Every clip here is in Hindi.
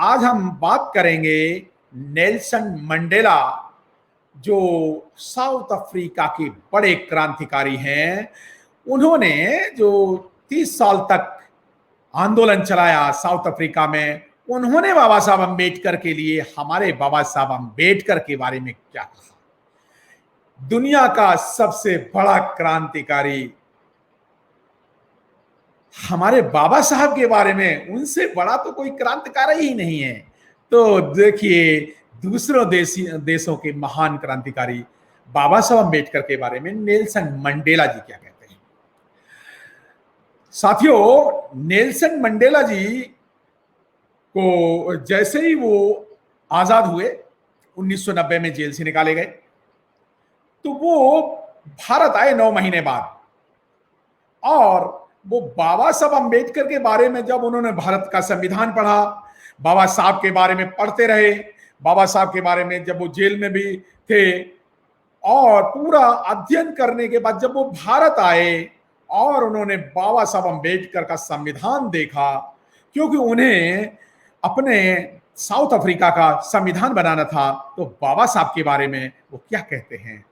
आज हम बात करेंगे नेल्सन मंडेला, जो साउथ अफ्रीका के बड़े क्रांतिकारी हैं। उन्होंने जो 30 साल तक आंदोलन चलाया साउथ अफ्रीका में, उन्होंने बाबा साहब अंबेडकर के लिए, हमारे बाबा साहब अंबेडकर के बारे में क्या कहा। दुनिया का सबसे बड़ा क्रांतिकारी हमारे बाबा साहब के बारे में, उनसे बड़ा तो कोई क्रांतिकारी ही नहीं है। तो देखिए, दूसरों देशों के महान क्रांतिकारी बाबा साहब अंबेडकर के बारे में नेल्सन मंडेला जी क्या कहते हैं। साथियों, नेल्सन मंडेला जी को जैसे ही वो आजाद हुए, 1990 में जेल से निकाले गए, तो वो भारत आए 9 महीने बाद। और वो बाबा साहब अंबेडकर के बारे में जब उन्होंने भारत का संविधान पढ़ा, बाबा साहब के बारे में पढ़ते रहे, बाबा साहब के बारे में जब वो जेल में भी थे, और पूरा अध्ययन करने के बाद जब वो भारत आए और उन्होंने बाबा साहब अंबेडकर का संविधान देखा, क्योंकि उन्हें अपने साउथ अफ्रीका का संविधान बनाना था, तो बाबा साहब के बारे में वो क्या कहते हैं।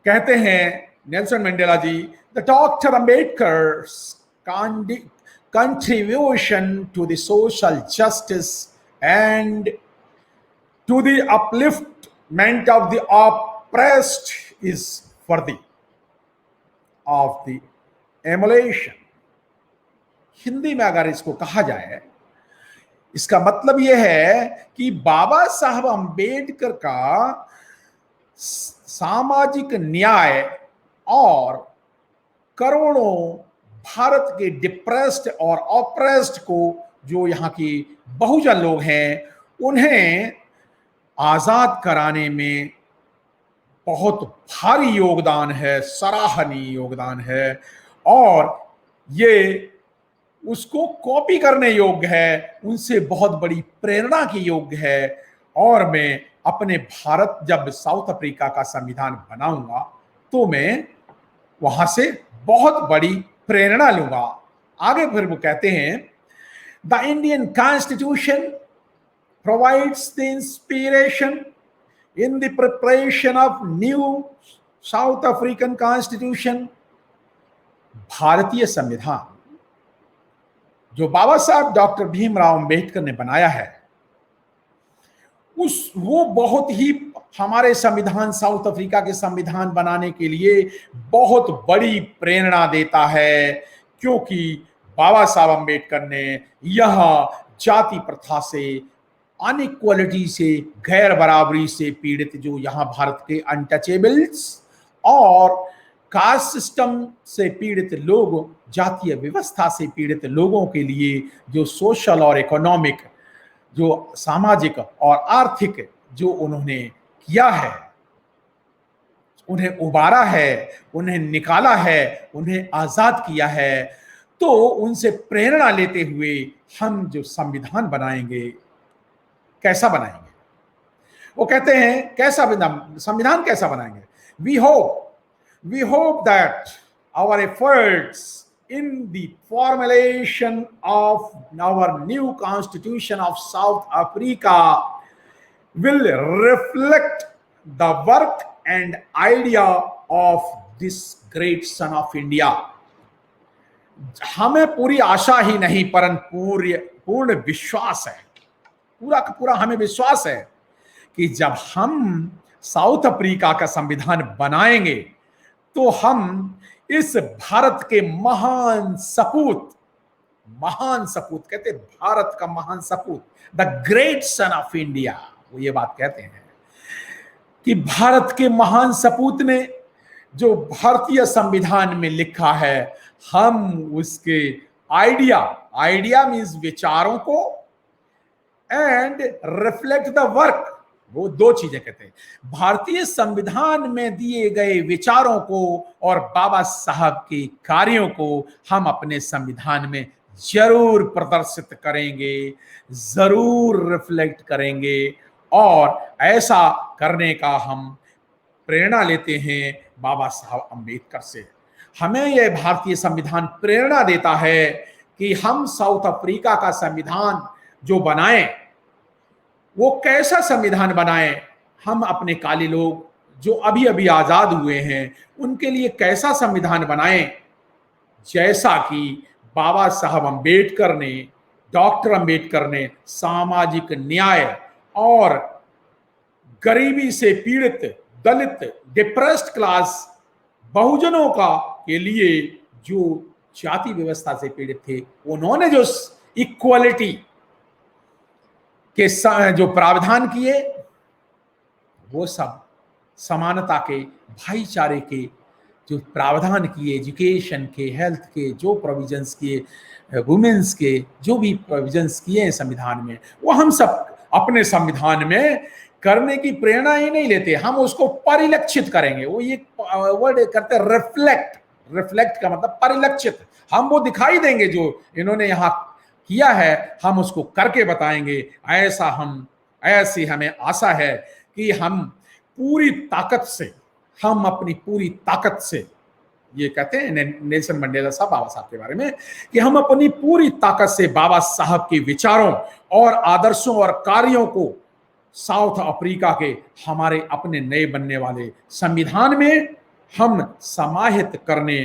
कहते हैं Nelson Mandela ji, the doctor Ambedkar's contribution to the social justice and to the upliftment of the oppressed is worthy of the emulation। Hindi में अगर इसको कहा जाए, इसका मतलब यह है कि बाबा साहब अंबेडकर का सामाजिक न्याय और करोड़ों भारत के डिप्रेस्ड और ऑप्रेस्ड को, जो यहाँ की बहुजन लोग हैं, उन्हें आजाद कराने में बहुत भारी योगदान है, सराहनीय योगदान है, और ये उसको कॉपी करने योग्य है, उनसे बहुत बड़ी प्रेरणा की योग्य है। और मैं अपने भारत, जब साउथ अफ्रीका का संविधान बनाऊंगा, तो मैं वहां से बहुत बड़ी प्रेरणा लूंगा। आगे फिर वो कहते हैं, the Indian constitution provides the inspiration in the preparation of new south African constitution. भारतीय संविधान जो बाबा साहब डॉक्टर भीमराव अंबेडकर ने बनाया है, वो बहुत ही हमारे संविधान, साउथ अफ्रीका के संविधान बनाने के लिए बहुत बड़ी प्रेरणा देता है। क्योंकि बाबा साहब अंबेडकर ने यहाँ जाति प्रथा से, अनइक्वालिटी से, गैर बराबरी से पीड़ित, जो यहाँ भारत के अनटचेबल्स और कास्ट सिस्टम से पीड़ित लोग, जातीय व्यवस्था से पीड़ित लोगों के लिए जो सोशल और इकोनॉमिक, जो सामाजिक और आर्थिक जो उन्होंने किया है, उन्हें उबारा है, उन्हें निकाला है, उन्हें आजाद किया है, तो उनसे प्रेरणा लेते हुए हम जो संविधान बनाएंगे, कैसा बनाएंगे। वो कहते हैं कैसा संविधान कैसा बनाएंगे। we hope that our efforts in the formulation of our new constitution of South Africa will reflect the work and idea of this great son of India। हमें पूरी आशा ही नहीं, परंतु पूर्ण विश्वास है, पूरा का पूरा हमें विश्वास है कि जब हम साउथ अफ्रीका का संविधान बनाएंगे, तो हम इस भारत के महान सपूत कहते, भारत का महान सपूत, the great son of India, वो ये बात कहते हैं कि भारत के महान सपूत ने जो भारतीय संविधान में लिखा है, हम उसके आइडिया मीन्स विचारों को, एंड रिफ्लेक्ट द वर्क, वो दो चीजें कहते हैं, भारतीय संविधान में दिए गए विचारों को और बाबा साहब के कार्यों को हम अपने संविधान में जरूर प्रदर्शित करेंगे, जरूर रिफ्लेक्ट करेंगे। और ऐसा करने का हम प्रेरणा लेते हैं बाबा साहब अंबेडकर से। हमें यह भारतीय संविधान प्रेरणा देता है कि हम साउथ अफ्रीका का संविधान जो बनाए वो कैसा संविधान बनाए, हम अपने काले लोग जो अभी अभी आजाद हुए हैं उनके लिए कैसा संविधान बनाएं, जैसा कि बाबा साहब अंबेडकर ने, डॉक्टर अंबेडकर ने सामाजिक न्याय और गरीबी से पीड़ित, दलित, डिप्रेस्ड क्लास बहुजनों का के लिए जो जाति व्यवस्था से पीड़ित थे, उन्होंने जो इक्वालिटी के जो प्रावधान किए वो सब समानता के, भाईचारे के जो प्रावधान किए, एजुकेशन के, हेल्थ के जो प्रोविजंस किए, वुमेन्स के जो भी प्रोविजंस किए हैं संविधान में, वो हम सब अपने संविधान में करने की प्रेरणा ही नहीं लेते, हम उसको परिलक्षित करेंगे। वो ये वर्ड करते हैं रिफ्लेक्ट, रिफ्लेक्ट का मतलब परिलक्षित, हम वो दिखाई देंगे जो इन्होंने यहाँ किया है, हम उसको करके बताएंगे। ऐसी हमें आशा है कि हम पूरी ताकत से, हम अपनी पूरी ताकत से, ये कहते हैं नेल्सन मंडेला साहब बाबा साहब के बारे में, कि हम अपनी पूरी ताकत से बाबा साहब के विचारों और आदर्शों और कार्यों को साउथ अफ्रीका के हमारे अपने नए बनने वाले संविधान में हम समाहित करने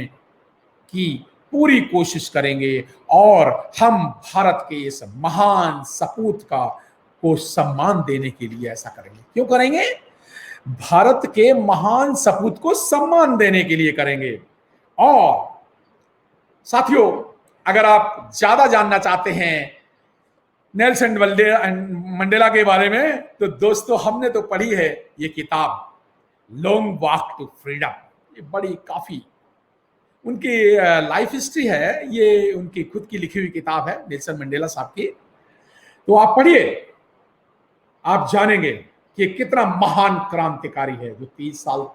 की पूरी कोशिश करेंगे, और हम भारत के इस महान सपूत को सम्मान देने के लिए ऐसा करेंगे। क्यों करेंगे? भारत के महान सपूत को सम्मान देने के लिए करेंगे। और साथियों, अगर आप ज्यादा जानना चाहते हैं नेल्सन मंडेला के बारे में, तो दोस्तों हमने तो पढ़ी है ये किताब लॉन्ग वॉक टू फ्रीडम। ये बड़ी काफी उनकी लाइफ हिस्ट्री है, ये उनकी खुद की लिखी हुई किताब है नेल्सन मंडेला साहब की। तो आप पढ़िए, आप जानेंगे कि कितना महान क्रांतिकारी है, जो 30 साल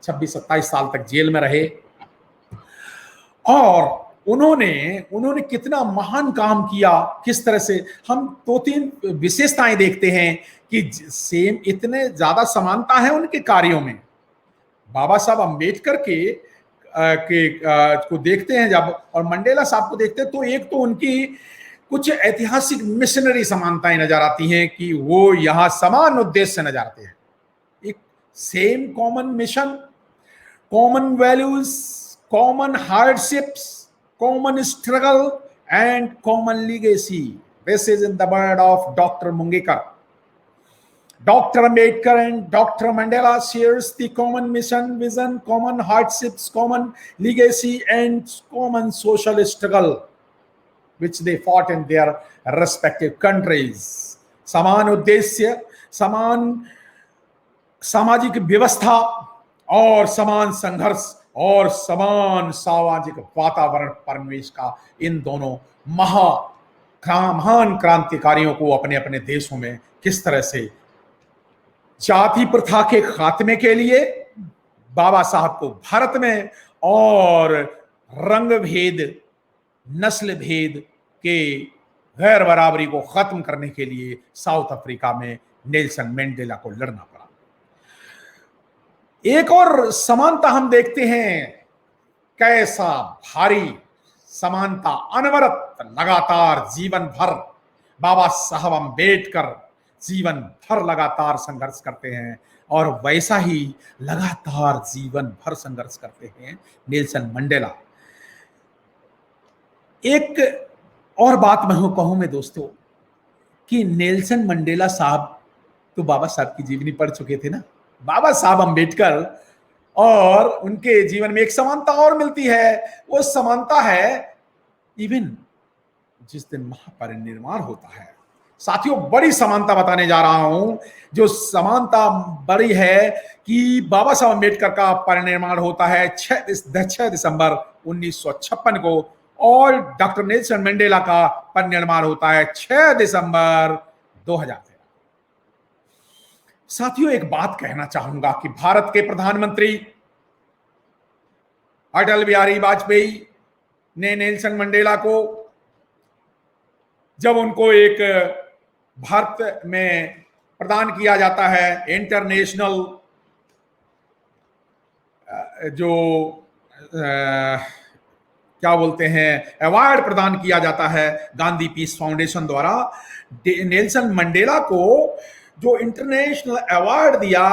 26-27 साल तक जेल में रहे, और उन्होंने कितना महान काम किया। किस तरह से हम 2-3 विशेषताएं देखते हैं कि सेम इतने ज्यादा समानता है उनके कार्यों में। बाबा साहब अंबेडकर को देखते हैं जब, और मंडेला साहब को देखते हैं, तो एक तो उनकी कुछ ऐतिहासिक मिशनरी समानताएं नजर आती हैं कि वो यहाँ समान उद्देश्य से नजर आते हैं। एक same common mission, common values, common hardships, common struggle and common legacy. This is in the word of doctor Mungekar. Dr. Ambedkar and Dr. Mandela shares the common mission, vision, common hardships, common legacy, and common social struggle, which they fought in their respective countries. समान उद्देश्य, समान सामाजिक व्यवस्था और समान संघर्ष और समान सामाजिक वातावरण परिवेश का इन दोनों महान क्रांतिकारियों को अपने अपने देशों में किस तरह से जाति प्रथा के खात्मे के लिए, बाबा साहब को भारत में, और रंग भेद, नस्ल भेद के गैर बराबरी को खत्म करने के लिए साउथ अफ्रीका में नेल्सन मंडेला को लड़ना पड़ा। एक और समानता हम देखते हैं, कैसा भारी समानता, अनवरत लगातार जीवन भर बाबा साहब अंबेडकर जीवन भर लगातार संघर्ष करते हैं, और वैसा ही लगातार जीवन भर संघर्ष करते हैं नेल्सन मंडेला। एक और बात मैं कहूं मैं दोस्तों, कि नेल्सन मंडेला साहब तो बाबा साहब की जीवनी पढ़ चुके थे ना। बाबा साहब अंबेडकर और उनके जीवन में एक समानता और मिलती है, वो समानता है इवन जिस दिन महापरिनिर्वाण होता है। साथियों, बड़ी समानता बताने जा रहा हूं। जो समानता बड़ी है कि बाबा साहब अंबेडकर का परिनिर्वाण होता है 6 दिसंबर 1956 को, और डॉक्टर नेल्सन मंडेला का परिनिर्वाण होता है 6 दिसंबर 2013। साथियों, एक बात कहना चाहूंगा कि भारत के प्रधानमंत्री अटल बिहारी वाजपेयी ने नेल्सन मंडेला को, जब उनको एक भारत में प्रदान किया जाता है इंटरनेशनल जो क्या बोलते हैं, अवार्ड प्रदान किया जाता है गांधी पीस फाउंडेशन द्वारा। नेल्सन मंडेला को जो इंटरनेशनल अवार्ड दिया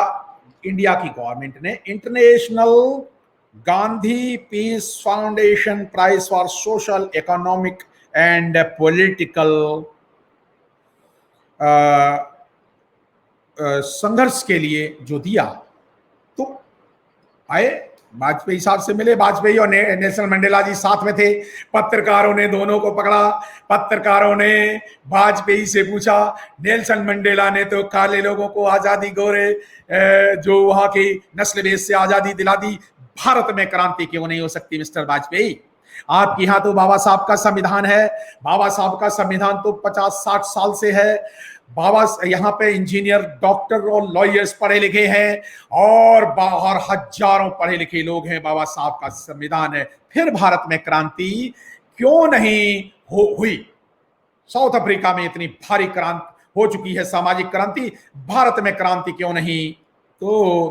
इंडिया की गवर्नमेंट ने, international Gandhi peace foundation prize for social, economic and political संघर्ष के लिए जो दिया, तो आए वाजपेयी साहब से मिले। वाजपेयी और नेल्सन मंडेला जी साथ में थे। पत्रकारों ने दोनों को पकड़ा। पत्रकारों ने वाजपेयी से पूछा, नेल्सन मंडेला ने तो काले लोगों को आजादी, गोरे जो वहां की नस्ल भेद से आजादी दिला दी, भारत में क्रांति क्यों नहीं हो सकती मिस्टर वाजपेयी? आपके यहाँ तो बाबा साहब का संविधान है। बाबा साहब का संविधान तो 50-60 साल से है। बाबा यहाँ पे इंजीनियर, डॉक्टर और लॉयर्स पढ़े लिखे हैं और बाहर हजारों पढ़े लिखे लोग हैं। बाबा साहब का संविधान है, फिर भारत में क्रांति क्यों नहीं हुई? साउथ अफ्रीका में इतनी भारी क्रांति हो चुकी है, सामाजिक क्रांति, भारत में क्रांति क्यों नहीं? तो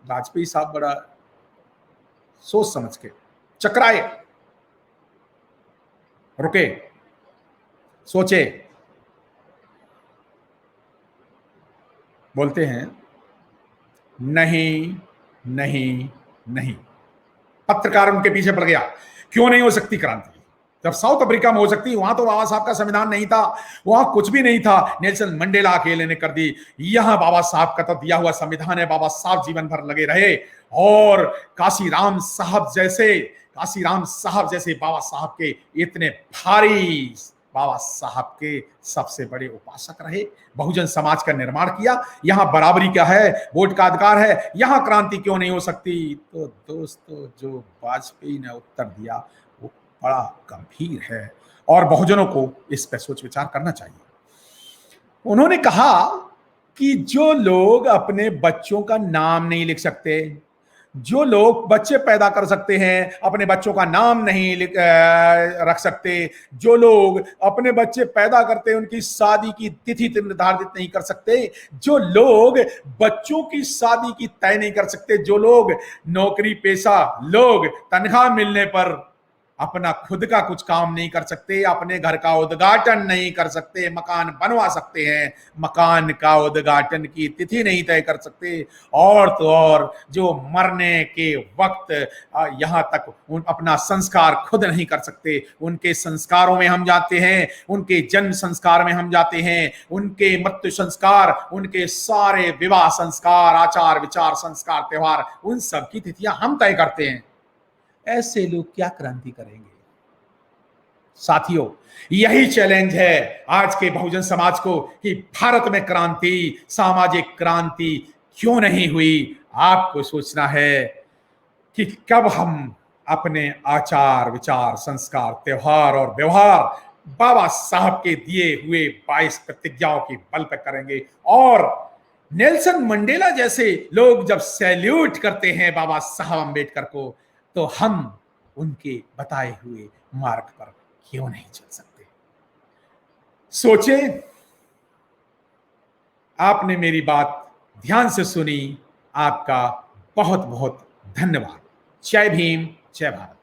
वाजपेयी साहब बड़ा सोच समझ के चकराए, रुके, सोचे, बोलते हैं नहीं नहीं नहीं। पत्रकार उनके पीछे पड़ गया, क्यों नहीं हो सकती क्रांति? जब साउथ अफ्रीका में हो सकती, वहां तो बाबा साहब का संविधान नहीं था, वहां कुछ भी नहीं था, नेल्सन मंडेला अकेले ने कर दी। यहां बाबा साहब का तो दिया हुआ संविधान है, बाबा साहब जीवन भर लगे रहे और काशीराम साहब जैसे बाबा साहब के इतने भारी, बाबा साहब के सबसे बड़े उपासक रहे, बहुजन समाज का निर्माण किया। यहां बराबरी क्या है, वोट का अधिकार है, यहां क्रांति क्यों नहीं हो सकती? तो दोस्तों, जो वाजपेयी ने उत्तर दिया वो बड़ा गंभीर है और बहुजनों को इस पर सोच विचार करना चाहिए। उन्होंने कहा कि जो लोग अपने बच्चों का नाम नहीं लिख सकते, जो लोग बच्चे पैदा कर सकते हैं अपने बच्चों का नाम नहीं रख सकते, जो लोग अपने बच्चे पैदा करते हैं उनकी शादी की तिथि निर्धारित नहीं कर सकते, जो लोग बच्चों की शादी की तय नहीं कर सकते, जो लोग नौकरी पेशा लोग तनख्वाह मिलने पर अपना खुद का कुछ काम नहीं कर सकते, अपने घर का उद्घाटन नहीं कर सकते, मकान बनवा सकते हैं, मकान का उद्घाटन की तिथि नहीं तय कर सकते, और तो और जो मरने के वक्त यहां तक अपना संस्कार खुद नहीं कर सकते, उनके संस्कारों में हम जाते हैं, उनके जन्म संस्कार में हम जाते हैं, उनके मृत्यु संस्कार, उनके सारे विवाह संस्कार, आचार विचार संस्कार, त्योहार, उन सब की तिथियां हम तय करते हैं। ऐसे लोग क्या क्रांति करेंगे? साथियों, यही चैलेंज है आज के बहुजन समाज को कि भारत में क्रांति, सामाजिक क्रांति क्यों नहीं हुई? आपको सोचना है कि कब हम अपने आचार विचार, संस्कार, त्योहार और व्यवहार बाबा साहब के दिए हुए 22 प्रतिज्ञाओं के बल पर करेंगे। और नेल्सन मंडेला जैसे लोग जब सैल्यूट करते हैं बाबा साहब अम्बेडकर को, तो हम उनके बताए हुए मार्ग पर क्यों नहीं चल सकते? सोचें। आपने मेरी बात ध्यान से सुनी, आपका बहुत बहुत धन्यवाद। जय भीम, जय भारत।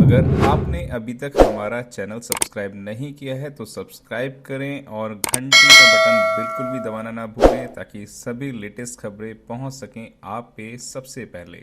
अगर आपने अभी तक हमारा चैनल सब्सक्राइब नहीं किया है तो सब्सक्राइब करें और घंटी का बटन बिल्कुल भी दबाना ना भूलें, ताकि सभी लेटेस्ट खबरें पहुंच सकें आप पे सबसे पहले।